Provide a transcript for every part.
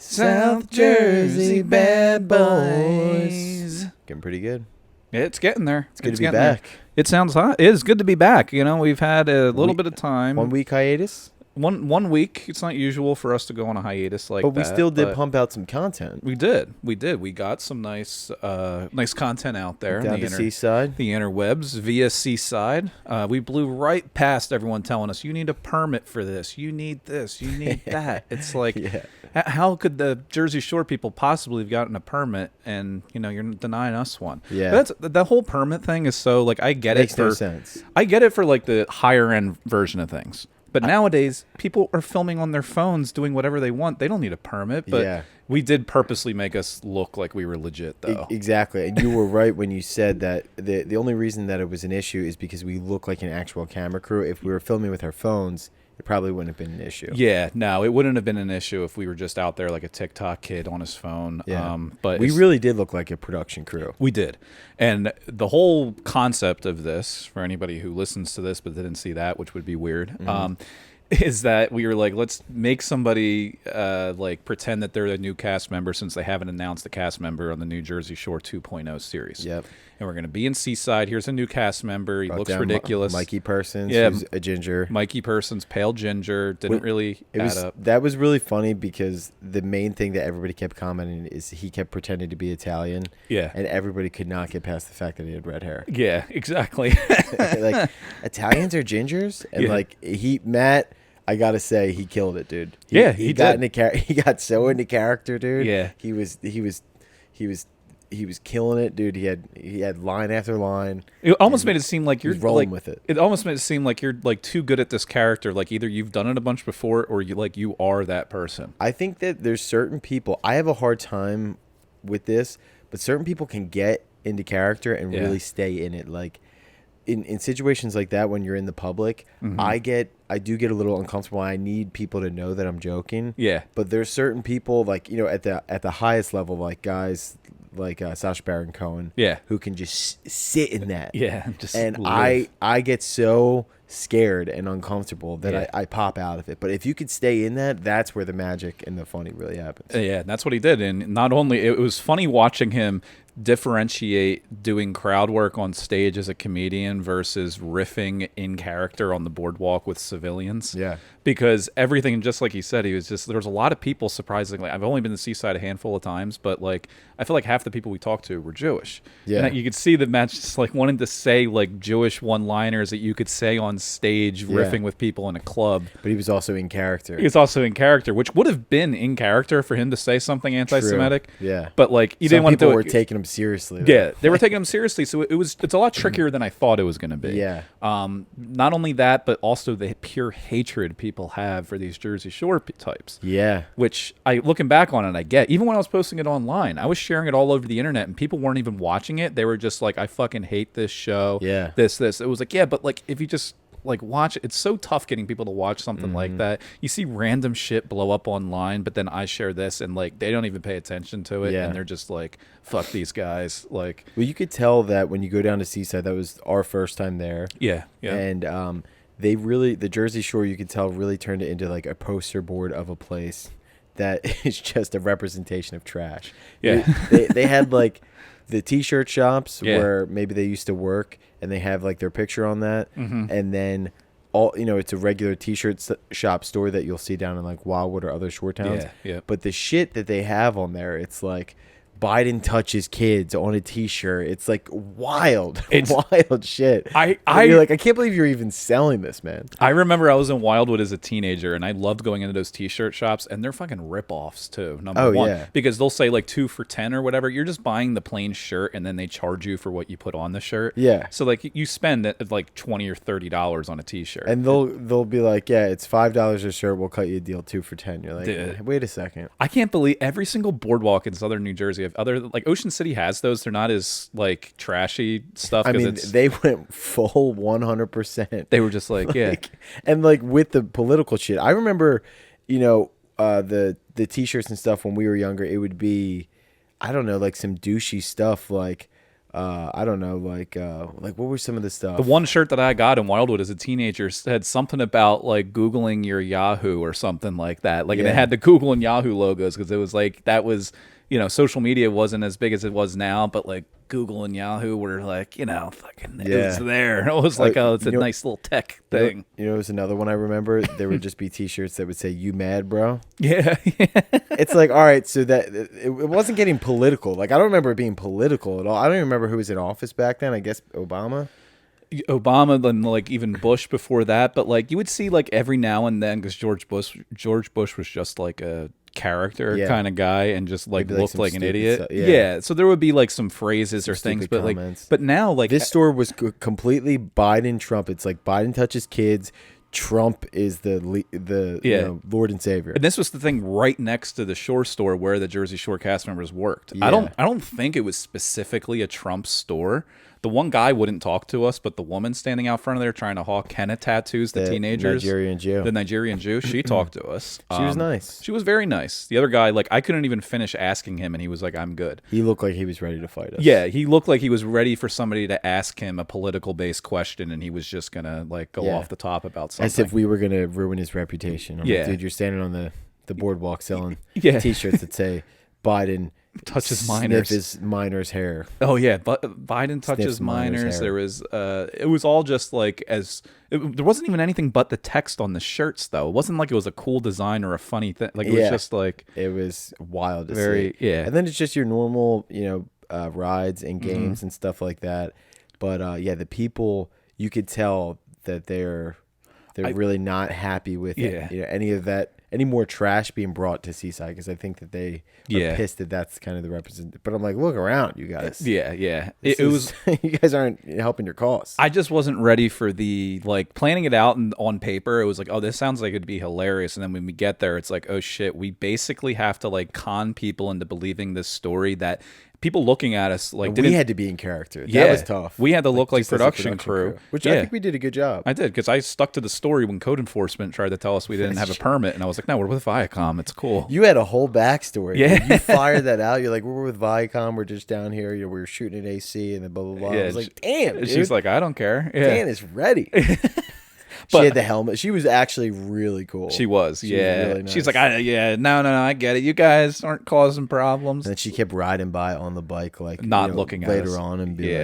South Jersey bad boys. Getting pretty good. It's getting there. It's good to be back. It sounds hot. It is good to be back. You know, we've had a little bit of time. 1 week hiatus. One week. It's not usual for us to go on a hiatus like that. But we still did pump out some content. We did. We got some nice content out there. Down to Seaside. The interwebs via Seaside. We blew right past everyone telling us, you need a permit for this. You need this. You need that. It's like, how could the Jersey Shore people possibly have gotten a permit and, you know, you're denying us one? Yeah. But the whole permit thing is so, like, I get Makes it for... no sense. I get it for, like, the higher-end version of things. But nowadays, people are filming on their phones doing whatever they want. They don't need a permit. But we did purposely make us look like we were legit, though. Exactly. And you were right when you said that the only reason that it was an issue is because we look like an actual camera crew. If we were filming with our phones, it probably wouldn't have been an issue. Yeah, no, it wouldn't have been an issue if we were just out there like a TikTok kid on his phone. Yeah. But we really did look like a production crew. We did. And the whole concept of this, for anybody who listens to this but didn't see that, which would be weird, is that we were like, let's make somebody like pretend that they're a new cast member since they haven't announced the cast member on the New Jersey Shore 2.0 series. Yep. And we're going to be in Seaside. Here's a new cast member. He looks ridiculous. Mikey Persons, who's a ginger. Mikey Persons, pale ginger. Didn't really add up. That was really funny because the main thing that everybody kept commenting is he kept pretending to be Italian. Yeah. And everybody could not get past the fact that he had red hair. Yeah, exactly. Like, Italians are gingers? And like, Matt... I gotta say, he killed it, dude. He got so into character, dude. Yeah, he was killing it, dude. He had line after line. It almost made it seem like you're rolling with it. It almost made it seem like you're like too good at this character. Like either you've done it a bunch before, or you are that person. I think that there's certain people. I have a hard time with this, but certain people can get into character and really stay in it. Like. In situations like that, when you're in the public, I do get a little uncomfortable. I need people to know that I'm joking. Yeah. But there's certain people, like, you know, at the highest level, like guys like Sacha Baron Cohen, who can just sit in that. Yeah. And I get so scared and uncomfortable that I pop out of it. But if you could stay in that, that's where the magic and the funny really happens. Yeah, that's what he did. And not only it was funny watching him differentiate doing crowd work on stage as a comedian versus riffing in character on the boardwalk with civilians. Yeah. Because everything, just like he said, there was a lot of people, surprisingly. I've only been to Seaside a handful of times, but like I feel like half the people we talked to were Jewish. Yeah. And you could see the match just like wanting to say like Jewish one-liners that you could say on stage riffing with people in a club. But he was also in character. He was also in character, which would have been in character for him to say something anti-Semitic. True. Yeah. But like you didn't want to do it. People were taking him seriously. Yeah, they were taking him seriously, so it's a lot trickier than I thought it was going to be. Yeah. Not only that, but also the pure hatred people have for these Jersey Shore types. Yeah. Which looking back on it, I get. Even when I was posting it online, I was sharing it all over the internet, and people weren't even watching it. They were just like, "I fucking hate this show." Yeah. This. It was like, yeah, but like if you just like watch it, it's so tough getting people to watch something like that. You see random shit blow up online, but then I share this and like they don't even pay attention to it, and they're just like, fuck these guys. Like, well, you could tell that when you go down to Seaside, that was our first time there. Yeah. And the Jersey Shore, you could tell, really turned it into like a poster board of a place that is just a representation of trash. Yeah. They had like the t-shirt shops where maybe they used to work, and they have like their picture on that. And then it's a regular t-shirt shop store that you'll see down in like Wawa or other shore towns. Yeah. But the shit that they have on there, it's like Biden touches kids on a t-shirt. It's like wild shit. You're like, I can't believe you're even selling this, man. I remember I was in Wildwood as a teenager, and I loved going into those t-shirt shops, and they're fucking rip-offs too. Number one, because they'll say like 2 for $10 or whatever. You're just buying the plain shirt, and then they charge you for what you put on the shirt. Yeah. So like you spend like $20 or $30 on a t-shirt, and they'll be like, yeah, it's $5 a shirt. We'll cut you a deal 2 for $10. You're like, wait a second. I can't believe every single boardwalk in southern New Jersey. Other like Ocean City has those. They're not as like trashy stuff. I mean, they went full 100%. They were just like, yeah, and like with the political shit. I remember, the t-shirts and stuff when we were younger. It would be, I don't know, like some douchey stuff like I don't know, like what were some of the stuff? The one shirt that I got in Wildwood as a teenager said something about like Googling your Yahoo or something like that. Like, and it had the Google and Yahoo logos because it was like, that was, social media wasn't as big as it was now, but like Google and Yahoo were like, fucking, it was there. It was like, it's a nice little tech thing. It was another one I remember. There would just be T-shirts that would say, "You mad, bro?" Yeah. It's like, all right, so that it wasn't getting political. Like, I don't remember it being political at all. I don't even remember who was in office back then. I guess Obama, then like even Bush before that. But like you would see like every now and then, because George Bush was just like a character kind of guy and just like looked like an idiot. Yeah. So there would be like some phrases or things, but comments. But now like this store was completely Biden Trump. It's like Biden touches kids. Trump is the Lord and Savior. And this was the thing right next to the Shore store where the Jersey Shore cast members worked. I don't think it was specifically a Trump store. The one guy wouldn't talk to us, but the woman standing out front of there trying to hawk henna tattoos, the teenagers, the Nigerian Jew, she talked to us. She was nice. She was very nice. The other guy, like, I couldn't even finish asking him, and he was like, "I'm good." He looked like he was ready to fight us. Yeah, he looked like he was ready for somebody to ask him a political-based question, and he was just gonna like go off the top about something. As if we were gonna ruin his reputation. Like, dude, you're standing on the boardwalk selling T-shirts that say Biden touches minors. Sniff his minor's hair. Oh yeah, but Biden touches minors. There was it was all just like there wasn't even anything but the text on the shirts though. It wasn't like it was a cool design or a funny thing. Like it was just like it was wild to see. Yeah. And then it's just your normal, rides and games and stuff like that. But the people, you could tell that they're really not happy with any of that. Any more trash being brought to Seaside, because I think that they are pissed that that's kind of the representative. But I'm like, look around, you guys. Yeah. It was you guys aren't helping your cause. I just wasn't ready for the like planning it out and on paper. It was like, oh, this sounds like it'd be hilarious, and then when we get there, it's like, oh shit, we basically have to like con people into believing this story that. People looking at us like we had to be in character. That was tough. We had to look like production crew, which I think we did a good job. I did, because I stuck to the story when code enforcement tried to tell us we didn't have a permit, and I was like, "No, we're with Viacom. It's cool." You had a whole backstory. Yeah, you fired that out. You're like, "We're with Viacom. We're just down here. We were shooting at AC and then blah blah blah." I was like, "Damn." Dude. She's like, "I don't care." Yeah. Dan is ready. She had the helmet. She was actually really cool. She was really nice. She's like, no, I get it. You guys aren't causing problems. And then she kept riding by on the bike, like not looking at us later on, and be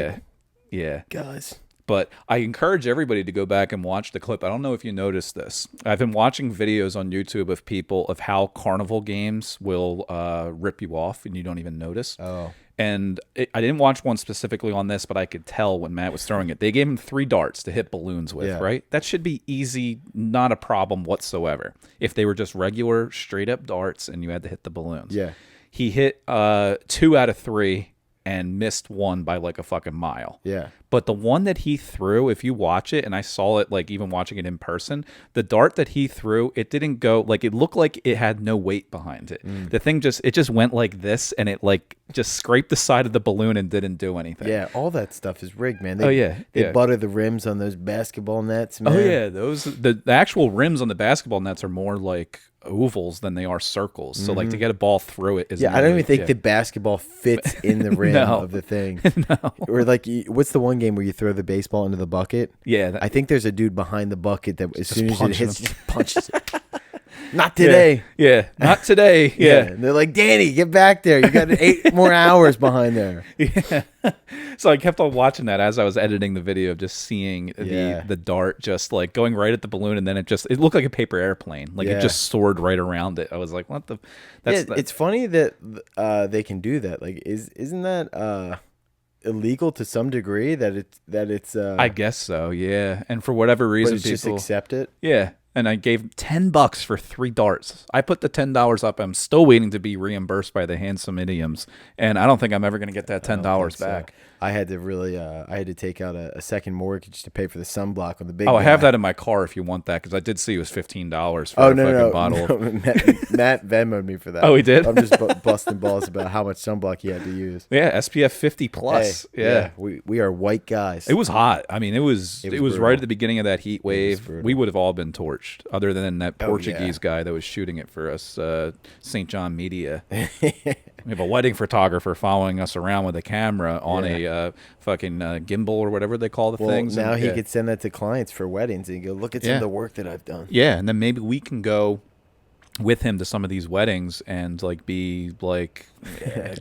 like, guys. But I encourage everybody to go back and watch the clip. I don't know if you noticed this. I've been watching videos on YouTube of people of how carnival games will rip you off and you don't even notice. Oh. And I didn't watch one specifically on this, but I could tell when Matt was throwing it. They gave him 3 darts to hit balloons with, right? That should be easy, not a problem whatsoever. If they were just regular, straight-up darts and you had to hit the balloons. Yeah. He hit 2 out of 3 and missed 1 by like a fucking mile. Yeah. But the one that he threw, if you watch it, and I saw it like even watching it in person, the dart that he threw, it didn't go, like it looked like it had no weight behind it. The thing just went like this, and it like just scraped the side of the balloon and didn't do anything. Yeah, all that stuff is rigged, man. They butter the rims on those basketball nets, man. Oh yeah, the actual rims on the basketball nets are more like ovals than they are circles. So like to get a ball through it is I don't even think the basketball fits in the rim of the thing. No. Or like, what's the one game where you throw the baseball into the bucket? Yeah. I think there's a dude behind the bucket that as soon as it hits, just punches it. Not today. Yeah. Not today. Yeah. And they're like, Danny, get back there. You got 8 more hours behind there. Yeah. So I kept on watching that as I was editing the video of just seeing the dart just like going right at the balloon, and then it looked like a paper airplane. Like it just soared right around it. I was like, what the? It's funny that they can do that. Like, isn't that illegal to some degree? That it's I guess so. Yeah. And for whatever reason, people just accept it. Yeah. And I gave $10 for 3 darts. I put the $10 up. I'm still waiting to be reimbursed by the handsome idioms, and I don't think I'm ever going to get that $10 back. So. I had to really, I had to take out a second mortgage to pay for the sunblock on the big. Oh, guy. I have that in my car if you want that, because I did see it was $15 for a fucking bottle. No. Matt Venmo'd me for that. Oh, he did? I'm just busting balls about how much sunblock he had to use. Yeah, SPF 50 plus. Hey, yeah, we are white guys. It was hot. I mean, it was right at the beginning of that heat wave. We would have all been torched. charged, other than that Portuguese guy that was shooting it for us, St. John Media. We have a wedding photographer following us around with a camera on a fucking gimbal or whatever they call the things. Now he could send that to clients for weddings and go, look at some of the work that I've done. Yeah, and then maybe we can go with him to some of these weddings and like be like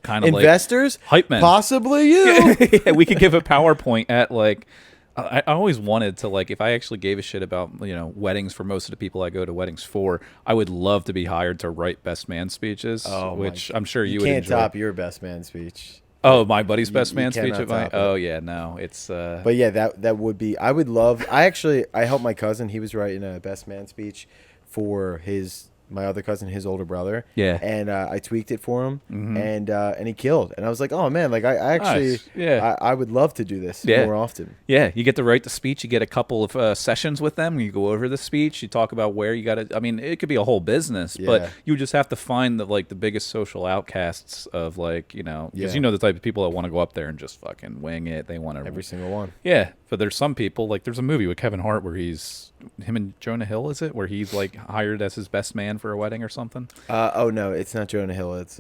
kind of investors, like hype men, possibly you. Yeah, we could give a PowerPoint at like. I always wanted to, like, if I actually gave a shit about, you know, weddings for most of the people I go to weddings for, I would love to be hired to write best man speeches, which I'm sure you would enjoy. You can't top your best man speech. Oh, my buddy's best man speech at my. Oh yeah, no, it's. But yeah, that would be. I would love. I helped my cousin. He was writing a best man speech for my other cousin, his older brother. Yeah. And I tweaked it for him, and he killed. And I was like, oh man, like I actually, nice. I would love to do this more often. Yeah, you get to write the speech. You get a couple of sessions with them. You go over the speech. You talk about where you got to. I mean, it could be a whole business, but you just have to find the biggest social outcasts of because you know the type of people that want to go up there and just fucking wing it. They want to every single one. Yeah, but there's some people like there's a movie with Kevin Hart where him and Jonah Hill, is it? Where he's like hired as his best man for a wedding or something? Oh no, it's not Jonah Hill. It's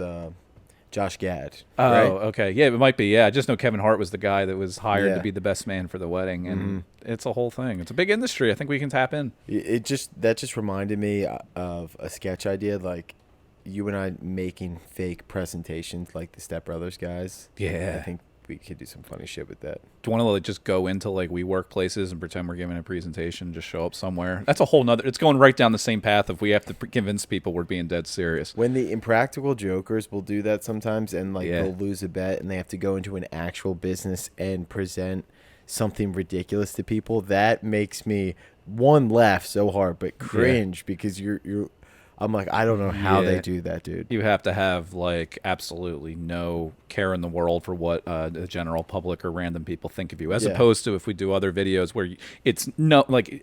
Josh Gad. Oh, right? Okay. Yeah, it might be. Yeah, I just know Kevin Hart was the guy that was hired to be the best man for the wedding, and it's a whole thing. It's a big industry. I think we can tap in. That just reminded me of a sketch idea, like you and I making fake presentations, like the Step Brothers guys. Yeah, I think we could do some funny shit with that. Do you want to just go into we work places and pretend we're giving a presentation, just show up somewhere? That's a whole nother. It's going right down the same path if we have to convince people we're being dead serious. When the Impractical Jokers will do that sometimes, and they'll lose a bet and they have to go into an actual business and present something ridiculous to people, that makes me laugh so hard, but cringe because you're. I'm like, I don't know how they do that, dude. You have to have absolutely no care in the world for what the general public or random people think of you, as opposed to if we do other videos where it's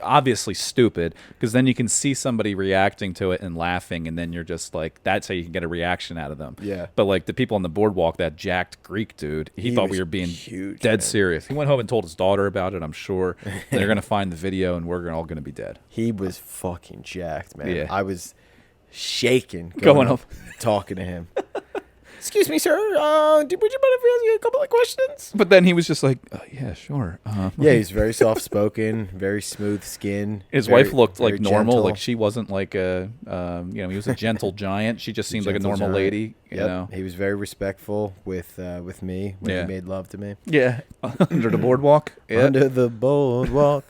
obviously stupid, because then you can see somebody reacting to it and laughing, and then you're just that's how you can get a reaction out of them. Yeah. But the people on the boardwalk, that jacked Greek dude, he thought we were being dead serious. He went home and told his daughter about it, I'm sure. They're gonna find the video, and we're all gonna be dead. He was fucking jacked, man. Yeah. I was shaking going up talking to him. Excuse me, sir. Would you mind if we ask you a couple of questions? But then he was just like, yeah, sure. Yeah, he's very soft-spoken, very smooth skin. His wife looked normal. Gentle. She wasn't he was a gentle giant. She just seemed like a normal lady. You know? He was very respectful with me when he made love to me. Yeah, under the boardwalk. Yeah. Under the boardwalk,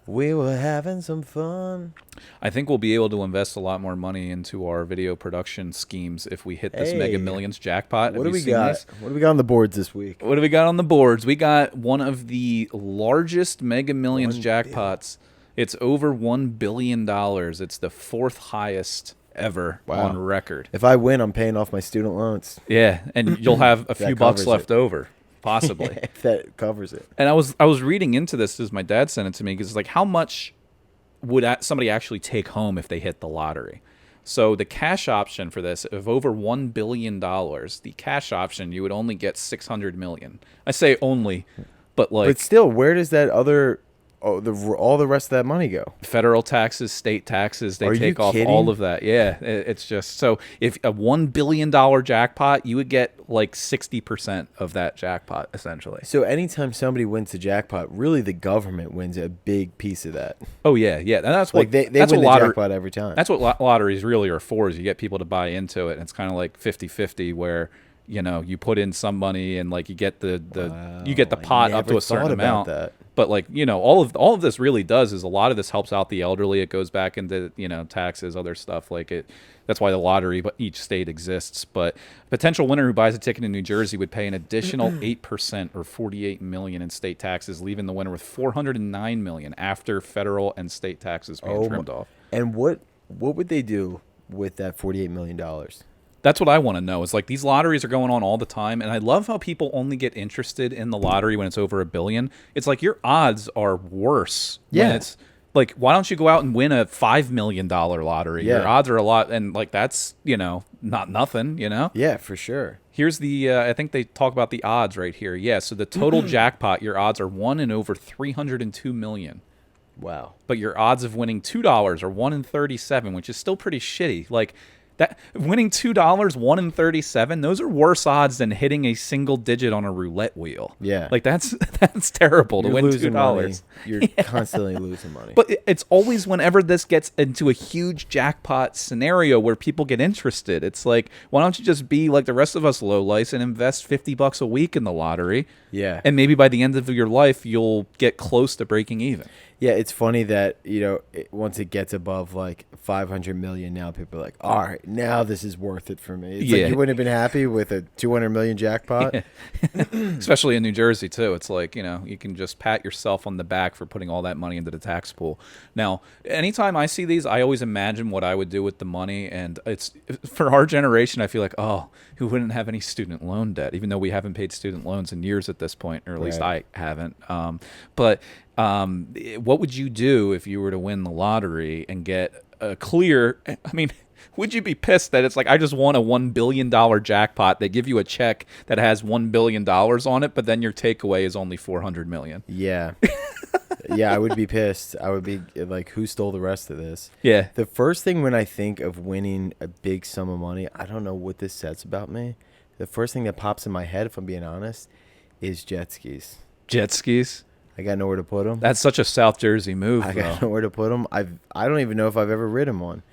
we were having some fun. I think we'll be able to invest a lot more money into our video production schemes if we hit this Mega Millions jackpot. What do we got? What do we got on the boards this week? What do we got on the boards? We got one of the largest Mega Millions jackpots. It's over $1 billion. It's the fourth highest ever on record. If I win, I'm paying off my student loans. Yeah, and you'll have a few bucks left over. Possibly. If that covers it. And I was reading into this as my dad sent it to me, because how much would somebody actually take home if they hit the lottery? So the cash option for this of over $1 billion, the cash option, you would only get $600 million. I say only, but but still, where does that all the rest of that money go? Federal taxes, state taxes, they take off all of that. Yeah, it's just, so if a $1 billion jackpot, you would get 60% of that jackpot, essentially. So anytime somebody wins the jackpot, really the government wins a big piece of that. Oh, yeah. And that's what they that's win what the jackpot every time. That's what lotteries really are for, is you get people to buy into it. And it's kind of like 50-50 where, you put in some money and you get the pot up to a certain amount. But all of this really does is a lot of this helps out the elderly. It goes back into taxes, other stuff That's why the lottery, but each state exists. But potential winner who buys a ticket in New Jersey would pay an additional 8% or $48 million in state taxes, leaving the winner with $409 million after federal and state taxes being trimmed off. And what would they do with that $48 million? That's what I want to know, is these lotteries are going on all the time. And I love how people only get interested in the lottery when it's over $1 billion. It's your odds are worse. Yeah. When it's why don't you go out and win a $5 million lottery? Yeah. Your odds are a lot. And that's, not nothing, Yeah, for sure. Here's the, I think they talk about the odds right here. Yeah. So the total jackpot, your odds are 1 in over 302 million. Wow. But your odds of winning $2 are 1 in 37, which is still pretty shitty. Like, that winning $2, 1 in 37, those are worse odds than hitting a single digit on a roulette wheel. Yeah. Like, that's terrible to win $2. Money. You're constantly losing money. But it's always whenever this gets into a huge jackpot scenario where people get interested. It's like, why don't you just be like the rest of us lowlifes and invest $50 a week in the lottery? Yeah. And maybe by the end of your life, you'll get close to breaking even. Yeah, it's funny that, once it gets above like 500 million, now people are like, all right, now this is worth it for me. It's like you wouldn't have been happy with a 200 million jackpot. Yeah. Especially in New Jersey, too. It's like, you can just pat yourself on the back for putting all that money into the tax pool. Now, anytime I see these, I always imagine what I would do with the money. And it's for our generation, I feel like, who wouldn't have any student loan debt, even though we haven't paid student loans in years at this point, or at least I haven't. But what would you do if you were to win the lottery and get a clear? I mean, would you be pissed that it's like, I just won a $1 billion jackpot? They give you a check that has $1 billion on it, but then your takeaway is only $400 million. Yeah. Yeah, I would be pissed. I would be like, who stole the rest of this? Yeah. The first thing when I think of winning a big sum of money, I don't know what this says about me. The first thing that pops in my head, if I'm being honest, is jet skis. Jet skis? I got nowhere to put them. That's such a South Jersey move, I though. got nowhere to put them. I don't even know if I've ever ridden one.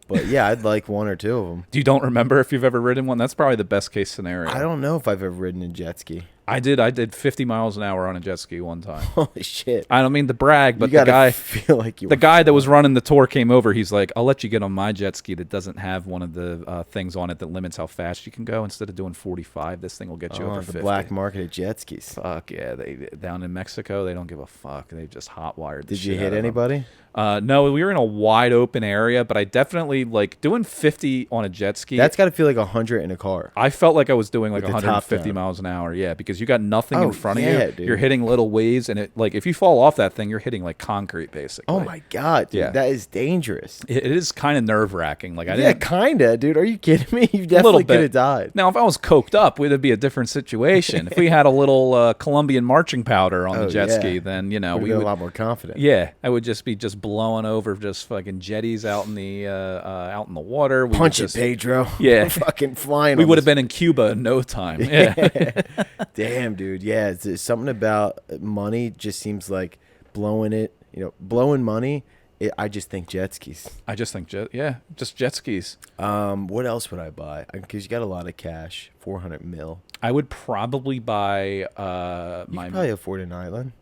But yeah, I'd like one or two of them. You don't remember if you've ever ridden one? That's probably the best case scenario. I don't know if I've ever ridden a jet ski. I did 50 miles an hour on a jet ski one time. Holy shit. I don't mean to brag, but the guy that was running the tour came over. He's like, I'll let you get on my jet ski that doesn't have one of the things on it that limits how fast you can go. Instead of doing 45, this thing will get you over 50. The black market of jet skis. Fuck yeah. Down in Mexico, they don't give a fuck. They just hot-wired the shit. Did you hit anybody? No, we were in a wide open area, but I definitely, like, doing 50 on a jet ski. That's got to feel like 100 in a car. I felt like I was doing like 150 miles an hour. Yeah, because you got nothing in front of you. Dude. You're hitting little waves, and it, like, if you fall off that thing, you're hitting like concrete, basically. Oh my god, dude, yeah, that is dangerous. It is kind of nerve-wracking. Like, kinda, dude. Are you kidding me? You definitely could have died. Now, if I was coked up, it'd be a different situation. If we had a little Colombian marching powder on the jet ski, then we would be a lot more confident. Yeah, I would just be blowing over just fucking jetties out in the water. Punch it, Pedro. Yeah, fucking flying. We would have been in Cuba in no time. Yeah. Damn, dude. Yeah, it's something about money just seems like blowing money. I just think jet skis. I just think just jet skis. What else would I buy? Because you got a lot of cash, 400 mil. I would probably buy you could probably afford an island.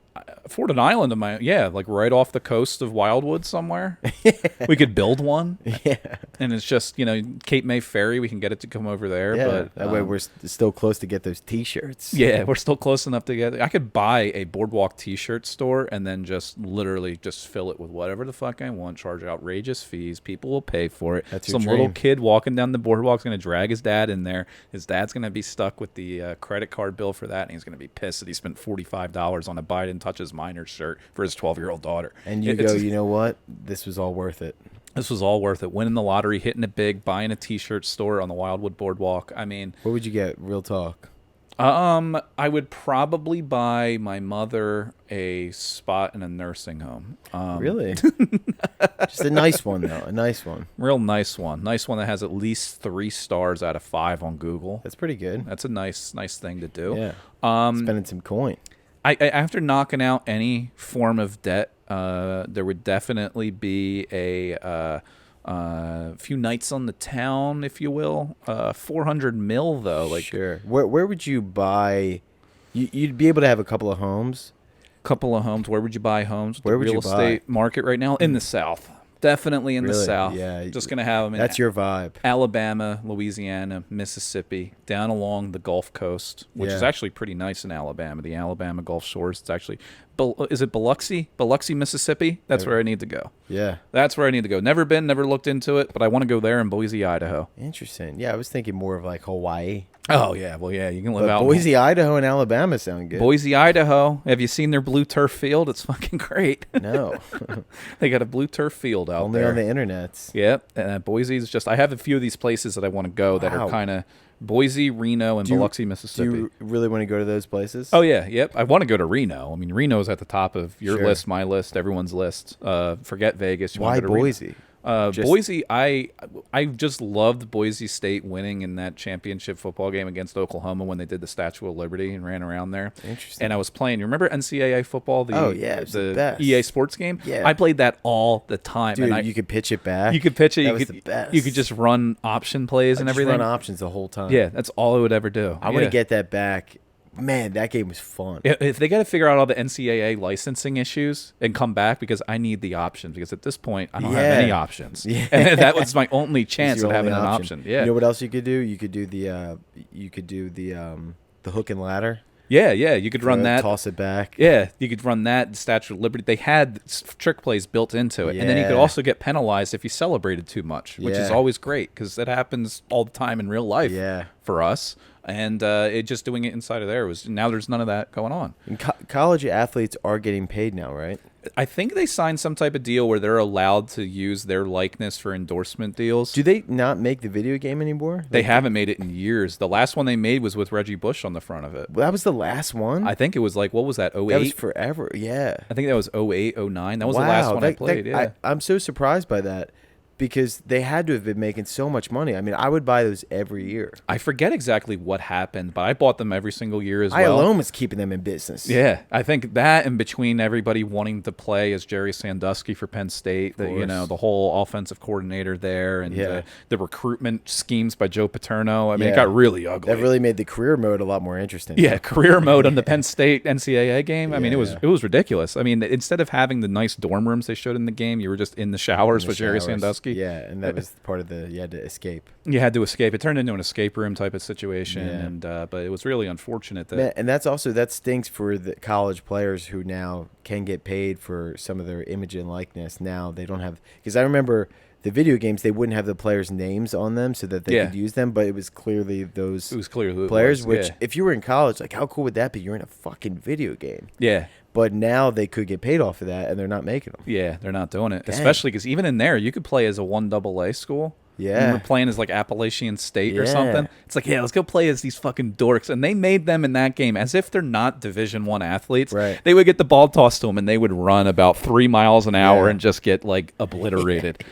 Afford an island like right off the coast of Wildwood somewhere. We could build one. Yeah. And it's just, Cape May Ferry, we can get it to come over there. Yeah, but that way we're still close to get those t-shirts. Yeah, we're still close enough to get I could buy a Boardwalk t-shirt store and then just literally just fill it with whatever the fuck I want, charge outrageous fees. People will pay for it. That's Some little kid walking down the boardwalk's going to drag his dad in there. His dad's going to be stuck with the credit card bill for that, and he's going to be pissed that he spent $45 on a Biden touches minors shirt for his 12-year-old daughter. And you know what? This was all worth it. This was all worth it. Winning the lottery, hitting it big, buying a t-shirt store on the Wildwood Boardwalk. I mean, what would you get? Real talk. I would probably buy my mother a spot in a nursing home. Really? Just a nice one, though. A nice one. Real nice one. Nice one that has at least 3 stars out of 5 on Google. That's pretty good. That's a nice thing to do. Yeah. Spending some coin. I after knocking out any form of debt, there would definitely be a few nights on the town, if you will. 400 mil though. Like, sure. Where would you buy? You'd be able to have a couple of homes. Where would you buy homes? Where would you buy? Real estate market right now in the South. Definitely in the South. Yeah. Just going to have them in That's your vibe. Alabama, Louisiana, Mississippi, down along the Gulf Coast, which is actually pretty nice in Alabama. The Alabama Gulf Shores. It's actually, is it Biloxi? Biloxi, Mississippi? That's where I need to go. Yeah. That's where I need to go. Never been, never looked into it, but I want to go there in Boise, Idaho. Interesting. Yeah, I was thinking more of like Hawaii. Oh, yeah. Well, yeah, you can live out. Boise, Idaho, and Alabama sound good. Boise, Idaho. Have you seen their blue turf field? It's fucking great. No. They got a blue turf field out Only there. on the internets. Yep. Boise's just, I have a few of these places that I want to go that are kind of Boise, Reno, and Biloxi, Mississippi. Do you really want to go to those places? Oh, yeah. Yep. I want to go to Reno. I mean, Reno's at the top of your list, my list, everyone's list. Forget Vegas. Why Boise? Boise, I just loved Boise State winning in that championship football game against Oklahoma when they did the Statue of Liberty and ran around there. Interesting. And I was playing. You remember NCAA football? The best. EA Sports game. Yeah, I played that all the time. Dude, and you could pitch it back. You could pitch it. That was the best. You could just run option plays and everything. Run options the whole time. Yeah, that's all I would ever do. I want to get that back. Man, that game was fun. If they got to figure out all the NCAA licensing issues and come back, because I need the options, because at this point I don't have any options. Yeah. And that was my only chance of having an option. Yeah. You know what else you could do? You could do the hook and ladder. Yeah, you could run that. Toss it back. Yeah, you could run that. Statue of Liberty. They had trick plays built into it. And then you could also get penalized if you celebrated too much, which is always great because that happens all the time in real life for us. And just doing it inside of there now there's none of that going on. And college athletes are getting paid now, right? I think they signed some type of deal where they're allowed to use their likeness for endorsement deals. Do they not make the video game anymore? They haven't made it in years. The last one they made was with Reggie Bush on the front of it. Well, that was the last one? I think it was what was that, 08? That was forever, yeah. I think that was 08, 09. That was the last one I played, I'm so surprised by that. Because they had to have been making so much money. I mean, I would buy those every year. I forget exactly what happened, but I bought them every single year as well. I alone was keeping them in business. Yeah, I think that in between everybody wanting to play as Jerry Sandusky for Penn State, the whole offensive coordinator there, and the recruitment schemes by Joe Paterno. I mean, it got really ugly. That really made the career mode a lot more interesting. Yeah, career mode on the Penn State NCAA game. I mean, it was ridiculous. I mean, instead of having the nice dorm rooms they showed in the game, you were just in the showers with Jerry Sandusky. Yeah, and that was part of you had to escape. You had to escape. It turned into an escape room type of situation, and but it was really unfortunate that. And that stinks for the college players who now can get paid for some of their image and likeness. Now they don't have, because I remember the video games, they wouldn't have the players' names on them so that they could use them, but it was clearly those players, which if you were in college, like how cool would that be? You're in a fucking video game. Yeah. But now they could get paid off of that, and they're not making them. Yeah, they're not doing it. Dang. Especially because even in there, you could play as a 1AA school. Yeah. We're playing as like Appalachian State or something. It's like, let's go play as these fucking dorks. And they made them in that game as if they're not Division I athletes. Right. They would get the ball tossed to them, and they would run about 3 miles an hour and just get like obliterated.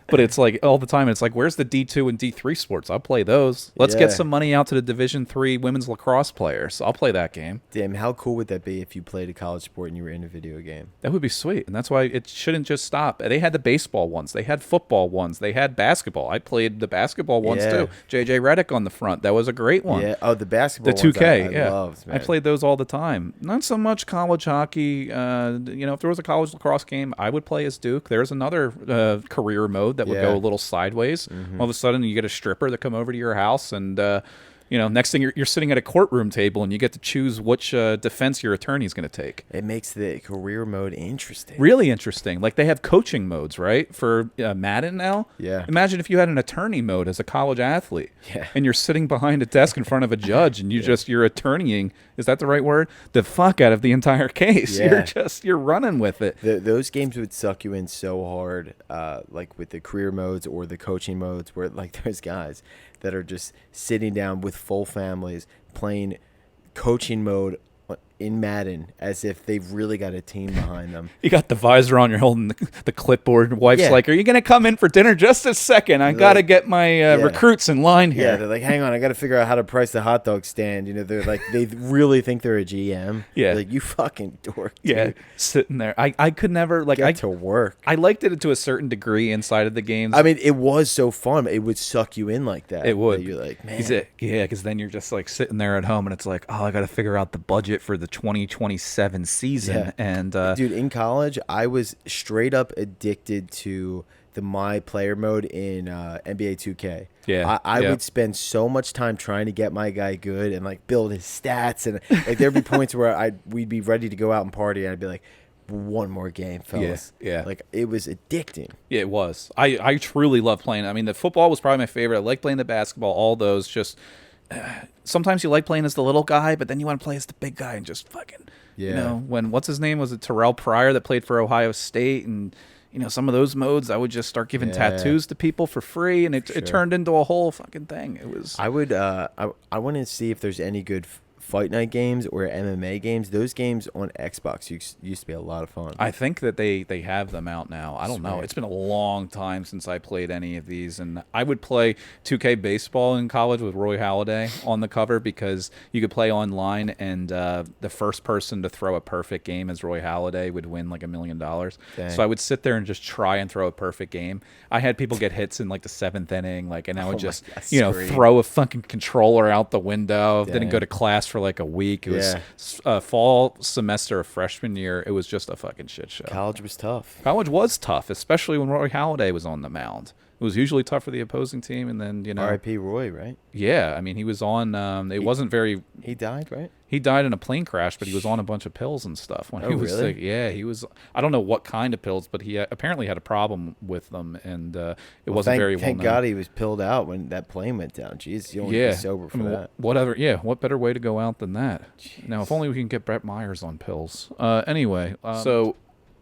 But it's like all the time, it's like, where's the D2 and D3 sports? I'll play those. Let's get some money out to the Division III women's lacrosse players. I'll play that game. Damn, how cool would that be if you played a college sport and you were in a video game? That would be sweet. And that's why it shouldn't just stop. They had the baseball ones. They had football ones. They had basketball. I played the basketball ones too. JJ Redick on the front. That was a great one. Yeah. Oh, the basketball ones. The 2K. I loved, man. I played those all the time. Not so much college hockey. If there was a college lacrosse game, I would play as Duke. There's another career mode that would go a little sideways. All of a sudden you get a stripper that come over to your house, and next thing you're sitting at a courtroom table and you get to choose which defense your attorney is going to take. It makes the career mode interesting. Really interesting. Like they have coaching modes, right, for Madden now. Yeah. Imagine if you had an attorney mode as a college athlete. Yeah. And you're sitting behind a desk in front of a judge, and you're attorneying. Is that the right word? The fuck out of the entire case. Yeah. You're running with it. Those games would suck you in so hard, like with the career modes or the coaching modes, where like there's guys that are just sitting down with full families playing coaching mode in Madden as if they've really got a team behind them. You got the visor on, you're holding the clipboard. Wife's like, are you going to come in for dinner just a second? I got to get my recruits in line here. Yeah, they're like, hang on, I got to figure out how to price the hot dog stand. They're like, they really think they're a GM. Yeah. They're like, you fucking dork, dude. Yeah, sitting there. I could never, get to work. I liked it to a certain degree inside of the games. I mean, it was so fun. It would suck you in like that. It would. You're like, man. Because then you're just like sitting there at home, and it's like, I got to figure out the budget for the 2027 season. Yeah. And dude, in college, I was straight up addicted to the My Player mode in NBA 2K. Yeah, I would spend so much time trying to get my guy good and like build his stats, and like there'd be points where we'd be ready to go out and party, and I'd be like, one more game, fellas. Yeah. Like it was addicting. Yeah, it was. I truly love playing. I mean, the football was probably my favorite. I like playing the basketball. All those just. Sometimes you like playing as the little guy, but then you want to play as the big guy and just fucking. When what's his name, was it Terrell Pryor that played for Ohio State, and some of those modes, I would just start giving tattoos to people for free, and it turned into a whole fucking thing. It was. I want to see if there's any good Fight Night games or MMA games. Those games on Xbox used to be a lot of fun. I think that they have them out now. I don't know. It's been a long time since I played any of these, and I would play 2K baseball in college with Roy Halladay on the cover because you could play online, and the first person to throw a perfect game as Roy Halladay would win like $1 million. So I would sit there and just try and throw a perfect game. I had people get hits in like the 7th inning, and I would just throw a fucking controller out the window. Didn't go to class for like a week. It was fall semester of freshman year. It was just a fucking shit show. College was tough. College was tough, especially when Roy Halladay was on the mound. It was usually tough for the opposing team, and then R.I.P. Roy, right? Yeah, I mean he was on. Wasn't very. He died, right? He died in a plane crash, but he was on a bunch of pills and stuff when he was sick. Yeah, he was. I don't know what kind of pills, but he apparently had a problem with them, and it wasn't very well known. Thank God he was pilled out when that plane went down. Jeez, you don't be sober for that. Whatever. Yeah, what better way to go out than that? Jeez. Now, if only we can get Brett Myers on pills. Anyway, so.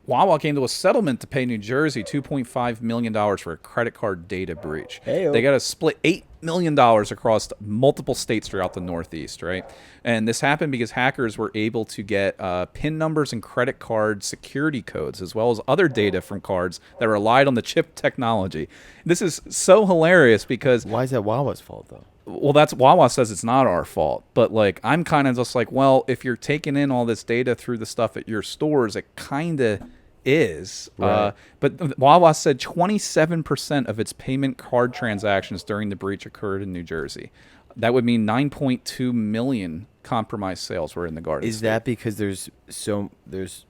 Wawa came to a settlement to pay New Jersey $2.5 million for a credit card data breach. Hey-o. They got to split $8 million across multiple states throughout the Northeast, right? And this happened because hackers were able to get PIN numbers and credit card security codes, as well as other data from cards that relied on the chip technology. This is so hilarious because... Why is that Wawa's fault, though? Well, that's Wawa says it's not our fault, but I'm kind of just like, well, if you're taking in all this data through the stuff at your stores, it kind of is. Right. But Wawa said 27% of its payment card transactions during the breach occurred in New Jersey. That would mean 9.2 million compromised sales were in the Garden State. Is that because there's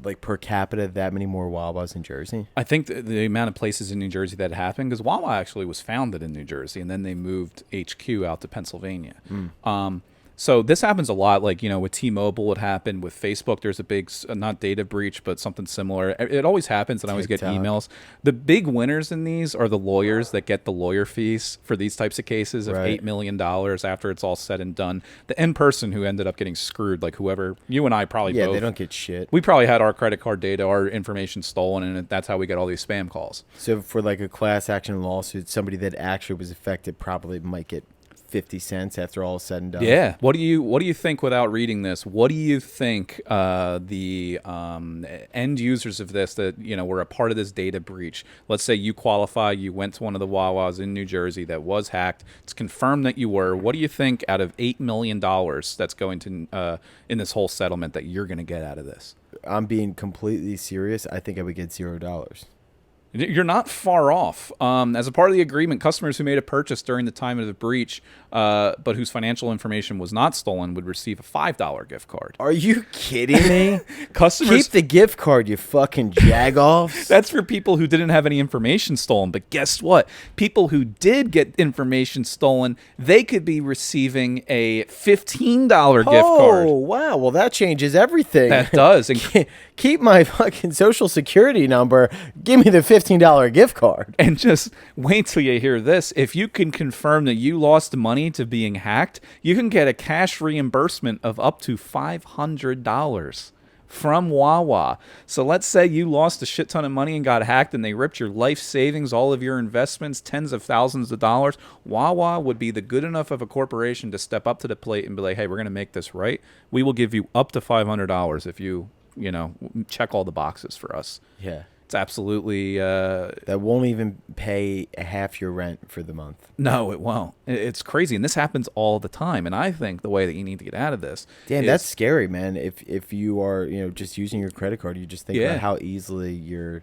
like per capita that many more Wawas in Jersey? I think the amount of places in New Jersey that happened, because Wawa actually was founded in New Jersey, and then they moved HQ out to Pennsylvania. So this happens a lot, with T-Mobile it happened, with Facebook there's a big, not data breach, but something similar. It always happens, and I always get emails. The big winners in these are the lawyers that get the lawyer fees for these types of cases of $8 million after it's all said and done. The end person who ended up getting screwed, like whoever, you and I probably both. Yeah, they don't get shit. We probably had our credit card data, our information stolen, and that's how we get all these spam calls. So for like a class action lawsuit, somebody that actually was affected probably might get 50 cents after all is said and done. Yeah. What do you think, without reading this, what do you think the end users of this that were a part of this data breach, let's say you qualify, you went to one of the Wawas in New Jersey that was hacked, it's confirmed that you were, what do you think out of $8 million that's going to in this whole settlement that you're going to get out of this? I'm being completely serious. I think I would get $0. You're not far off. As a part of the agreement, customers who made a purchase during the time of the breach, but whose financial information was not stolen, would receive a $5 gift card. Are you kidding me? Customers keep the gift card, you fucking jagoffs. That's for people who didn't have any information stolen. But guess what? People who did get information stolen, they could be receiving a $15 gift card. Oh, wow. Well, that changes everything. That does. And keep my fucking social security number. Give me the $15 gift card. And just wait till you hear this. If you can confirm that you lost money to being hacked, you can get a cash reimbursement of up to $500 from Wawa. So let's say you lost a shit ton of money and got hacked, and they ripped your life savings, all of your investments, tens of thousands of dollars. Wawa would be the good enough of a corporation to step up to the plate and be like, hey, we're going to make this right. We will give you up to $500 if you check all the boxes for us. Yeah. It's absolutely... that won't even pay half your rent for the month. No, it won't. It's crazy. And this happens all the time. And I think the way that you need to get out of this... Damn, that's scary, man. If you are just using your credit card, you just think about how easily you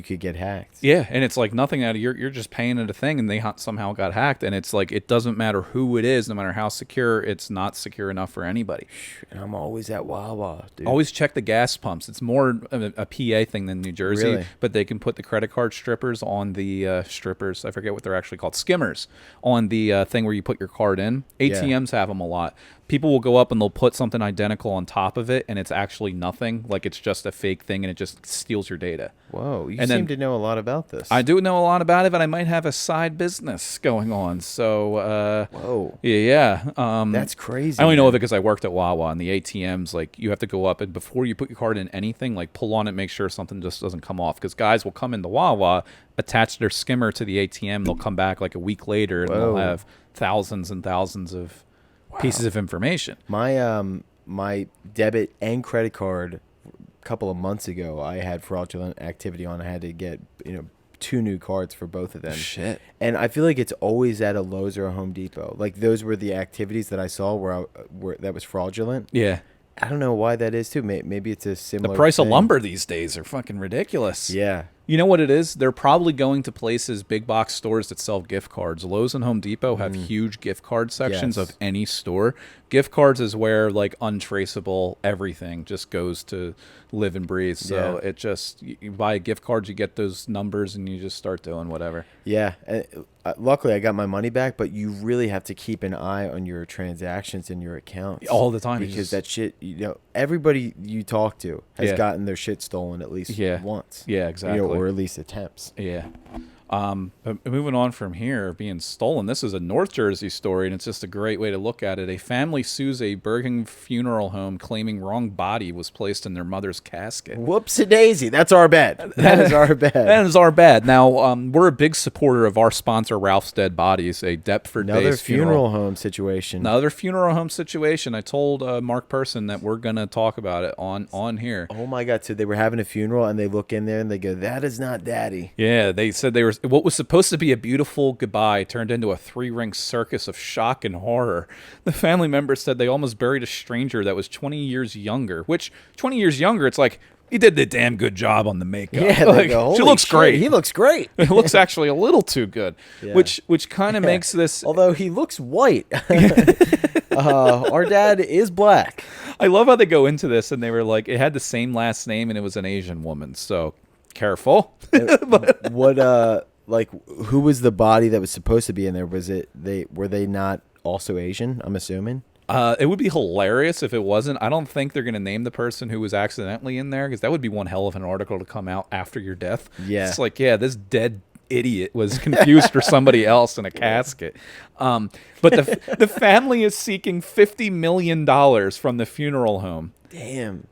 could get hacked. Yeah, and it's like nothing out of you're just paying it a thing, and they somehow got hacked, and it's like it doesn't matter who it is, no matter how secure, it's not secure enough for anybody. And I'm always at Wawa, dude. Always check the gas pumps. It's more a PA thing than New Jersey, really? But they can put the credit card strippers on the strippers. I forget what they're actually called, skimmers, on the thing where you put your card in. ATMs have them a lot. People will go up and they'll put something identical on top of it, and it's actually nothing. Like it's just a fake thing, and it just steals your data. Whoa, you You seem to know a lot about this. I do know a lot about it, but I might have a side business going on. So, whoa. Yeah. That's crazy. I only know of it because I worked at Wawa, and the ATMs, like, you have to go up, and before you put your card in anything, like, pull on it, make sure something just doesn't come off. Because guys will come into Wawa, attach their skimmer to the ATM, they'll come back, like, a week later, and they'll have thousands and thousands of pieces of information. My debit and credit card, a couple of months ago, I had fraudulent activity on. I had to get 2 new cards for both of them. Shit. And I feel like it's always at a Lowe's or a Home Depot. Like, those were the activities that I saw where that was fraudulent. Yeah. I don't know why that is too. Maybe it's a similar. The price thing. of lumber these days are fucking ridiculous. Yeah. You know what it is? They're probably going to places, big box stores that sell gift cards. Lowe's and Home Depot have huge gift card sections of any store. Gift cards is where, like, untraceable everything just goes to live and breathe. So it just, you buy gift cards, you get those numbers, and you just start doing whatever. Yeah. Luckily, I got my money back, but you really have to keep an eye on your transactions in your accounts all the time, because that shit. Everybody you talk to has gotten their shit stolen at least once. Yeah, exactly. Or at least attempts. Yeah. But moving on from here, being stolen, this is a North Jersey story, and it's just a great way to look at it. A family sues a Bergen funeral home claiming wrong body was placed in their mother's casket. Whoops-a-daisy. That's our bad. That is our bad. That is our bad. Now, we're a big supporter of our sponsor, Ralph's Dead Bodies, a Deptford-based funeral home situation. Another funeral home situation. I told Mark Person that we're going to talk about it on here. Oh, my God. So they were having a funeral, and they look in there, and they go, that is not Daddy. Yeah, they said what was supposed to be a beautiful goodbye turned into a 3-ring circus of shock and horror. The family members said they almost buried a stranger that was 20 years younger, which 20 years younger, it's like, he did the damn good job on the makeup. Yeah, like, go, she looks great. He looks great. It looks actually a little too good, which kind of makes this... Although he looks white. Our dad is black. I love how they go into this, and they were like, it had the same last name, and it was an Asian woman, so careful. Like, who was the body that was supposed to be in there? Were they not also Asian, I'm assuming? It would be hilarious if it wasn't. I don't think they're going to name the person who was accidentally in there, because that would be one hell of an article to come out after your death. Yeah. It's like, this dead idiot was confused for somebody else in a casket. But the family is seeking $50 million from the funeral home. Damn.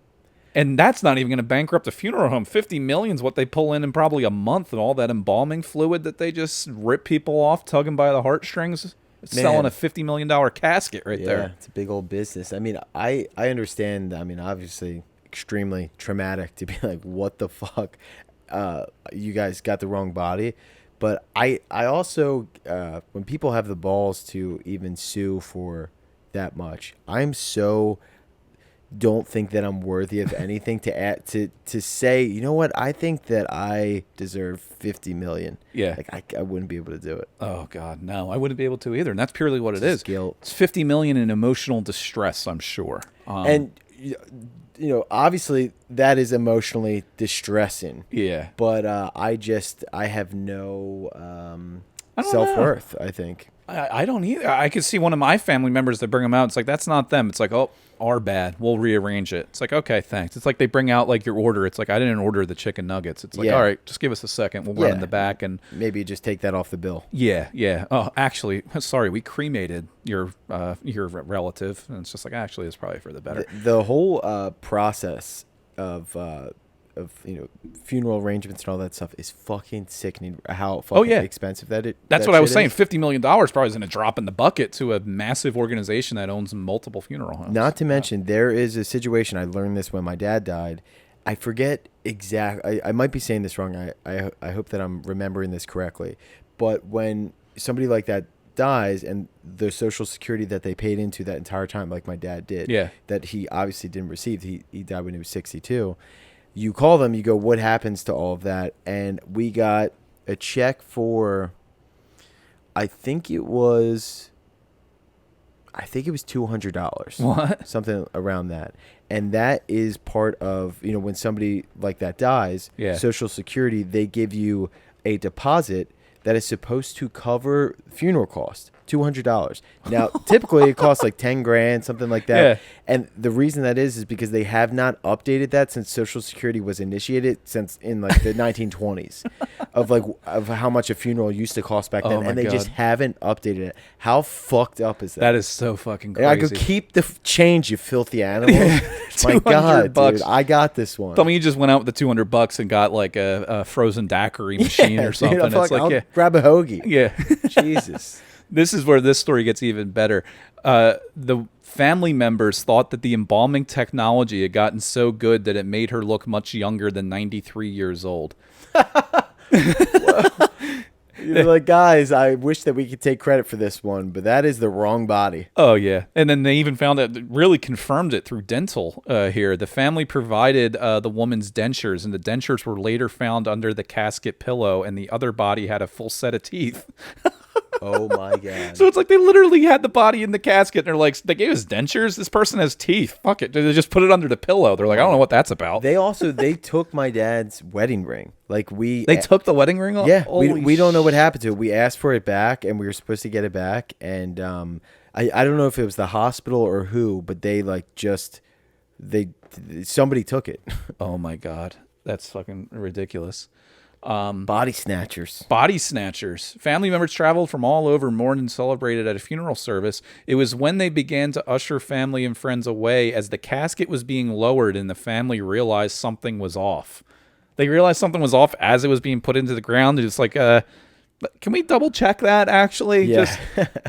And that's not even going to bankrupt the funeral home. $50 million is what they pull in probably a month, and all that embalming fluid that they just rip people off, tugging by the heartstrings. It's selling a $50 million casket right there. Yeah, it's a big old business. I mean, I understand. I mean, obviously, extremely traumatic to be like, what the fuck? You guys got the wrong body. But I also, when people have the balls to even sue for that much, don't think that I'm worthy of anything to add to say, you know what, I think that I deserve $50 million. Yeah. Like, I wouldn't be able to do it. Oh God, no, I wouldn't be able to either. And that's purely what it is. Guilt. It's $50 million in emotional distress, I'm sure. And obviously that is emotionally distressing. Yeah. But I have no self-worth, I think. I don't either. I could see one of my family members that bring them out. It's like, that's not them. It's like, oh, our bad. We'll rearrange it. It's like, okay, thanks. It's like they bring out like your order. It's like, I didn't order the chicken nuggets. It's like, all right, just give us a second. We'll run in the back and maybe just take that off the bill. Yeah, yeah. Oh, actually, sorry, we cremated your relative, and it's just like, actually, it's probably for the better. The whole process of funeral arrangements and all that stuff is fucking sickening. How fucking expensive that's what I was saying. $50 million probably isn't a drop in the bucket to a massive organization that owns multiple funeral homes. Not to mention, there is a situation. I learned this when my dad died. I forget exactly. I might be saying this wrong. I hope that I'm remembering this correctly. But when somebody like that dies, and the Social Security that they paid into that entire time, like my dad did, that he obviously didn't receive. He died when he was 62. You call them, you go, what happens to all of that? And we got a check for, I think it was $200. What? Something around that. And that is part of, when somebody like that dies, Social Security, they give you a deposit that is supposed to cover funeral costs. $200. Now, typically it costs like 10 grand, something like that. Yeah. And the reason that is because they have not updated that since Social Security was initiated since in like the 1920s of how much a funeral used to cost back then. And they just haven't updated it. How fucked up is that? That is so fucking crazy. I go, keep the change, you filthy animal. My God, dude, I got this one. Tell me you just went out with the $200 and got like a frozen daiquiri machine or something. Dude, it's like, I'll grab a hoagie. Yeah. Jesus. This is where this story gets even better. The family members thought that the embalming technology had gotten so good that it made her look much younger than 93 years old. You're like, guys, I wish that we could take credit for this one, but that is the wrong body. Oh, yeah. And then they even found out, really confirmed it through dental here. The family provided the woman's dentures, and the dentures were later found under the casket pillow, and the other body had a full set of teeth. Oh my God. So it's like they literally had the body in the casket and they're like, they gave us dentures. This person has teeth. Fuck it. They just put it under the pillow. They're like, I don't know what that's about. They took my dad's wedding ring. Like they took the wedding ring off? Yeah. We don't know what happened to it. We asked for it back and we were supposed to get it back. And I don't know if it was the hospital or who, but they somebody took it. Oh my God. That's fucking ridiculous. Body snatchers. Family members traveled from all over, mourned and celebrated at a funeral service. It was when they began to usher family and friends away as the casket was being lowered and the family realized something was off. They realized something was off as it was being put into the ground. It's like, can we double check that actually? Yeah.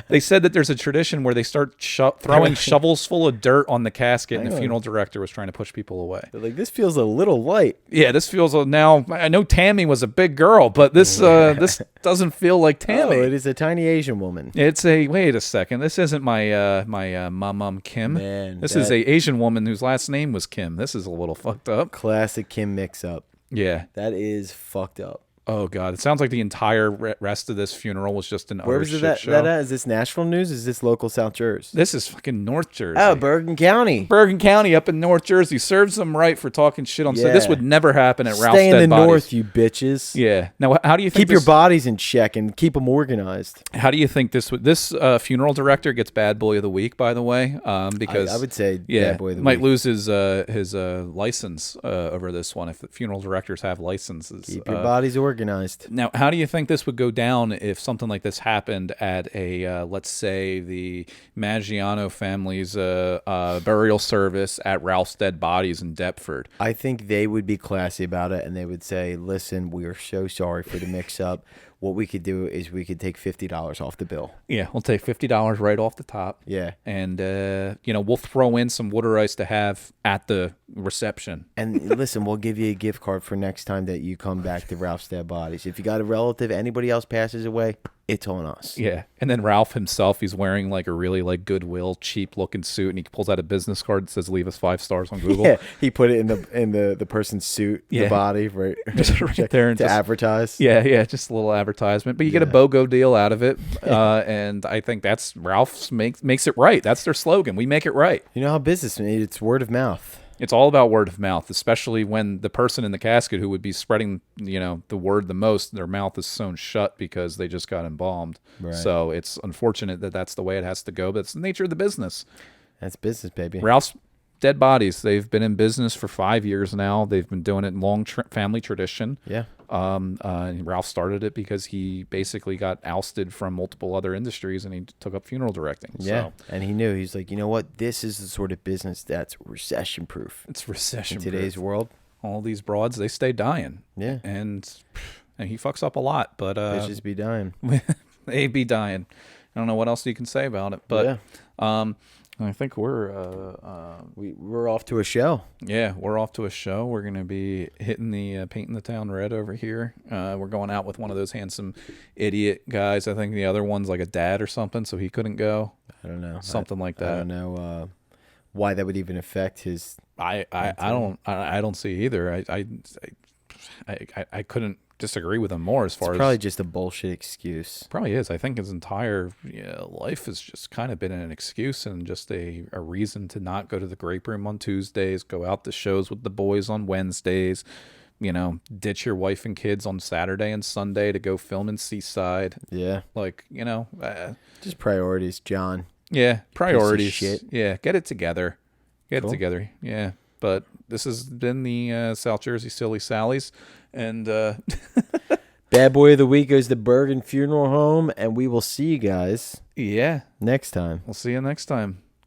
They said that there's a tradition where they start throwing shovels full of dirt on the casket, and the funeral director was trying to push people away. They're like, this feels a little light. Yeah, this feels now. I know Tammy was a big girl, but this this doesn't feel like Tammy. Oh, it is a tiny Asian woman. It's wait a second. This isn't my mom Kim. Man, this is a Asian woman whose last name was Kim. This is a little fucked up. Classic Kim mix-up. Yeah, that is fucked up. Oh God! It sounds like the entire rest of this funeral was just an utter shit show. Where was that? Is this Nashville news? Is this local South Jersey? This is fucking North Jersey. Oh, Bergen County. Bergen County up in North Jersey. Serves them right for talking shit on. Yeah. So this would never happen at Ralph's Stay in Dead the Bodies. North, you bitches. Yeah. Now, how do you think keep your bodies in check and keep them organized? How do you think this funeral director gets Bad Boy of the Week? By the way, because I would say Bad Boy of the Week might lose his license over this one if the funeral directors have licenses. Keep your bodies organized. Now, how do you think this would go down if something like this happened at a, let's say, the Maggiano family's burial service at Ralph's Dead Bodies in Deptford? I think they would be classy about it, and they would say, listen, we are so sorry for the mix-up. What we could do is we could take $50 off the bill. Yeah, we'll take $50 right off the top. Yeah. And, we'll throw in some water ice to have at the reception. And listen, we'll give you a gift card for next time that you come back to Ralph's Dead Bodies. If you got a relative, anybody else passes away, it's on us. Yeah. And then Ralph himself, he's wearing like a really like Goodwill cheap looking suit, and he pulls out a business card that says leave us 5 stars on Google. Yeah, he put it in the person's suit, the body, right, just right there, and to advertise. Yeah, just a little advertisement, but you get a BOGO deal out of it, and I think that's Ralph's makes it right. That's their slogan. We make it right. You know how business, it's word of mouth. It's all about word of mouth, especially when the person in the casket who would be spreading, the word the most, their mouth is sewn shut because they just got embalmed. Right. So it's unfortunate that that's the way it has to go, but it's the nature of the business. That's business, baby. Ralph's Dead Bodies, they've been in business for 5 years now. They've been doing it in long family tradition. Yeah. Ralph started it because he basically got ousted from multiple other industries, and he took up funeral directing. Yeah, so. And he knew. He's like, you know what? This is the sort of business that's recession-proof. It's recession-proof. In today's world. All these broads, they stay dying. Yeah. And he fucks up a lot, but... bitches be dying. They be dying. I don't know what else you can say about it, but... Yeah. I think we're off to a show. Yeah, we're off to a show. We're going to be hitting the painting the town red over here. We're going out with one of those handsome idiot guys. I think the other one's like a dad or something, so he couldn't go. I don't know. Something like that. I don't know why that would even affect his. I don't see either. I couldn't disagree with him more as far as probably just a bullshit excuse. Probably is. I think his entire life has just kind of been an excuse and just a reason to not go to the grape room on Tuesdays, go out to shows with the boys on Wednesdays, ditch your wife and kids on Saturday and Sunday to go film in Seaside. Yeah. Like, just priorities, John. Yeah, priorities. Shit. Yeah, get it together. Get it together. Yeah. But this has been the South Jersey Silly Sallies. And Bad Boy of the Week goes to Bergen Funeral Home, and we will see you guys next time. We'll see you next time.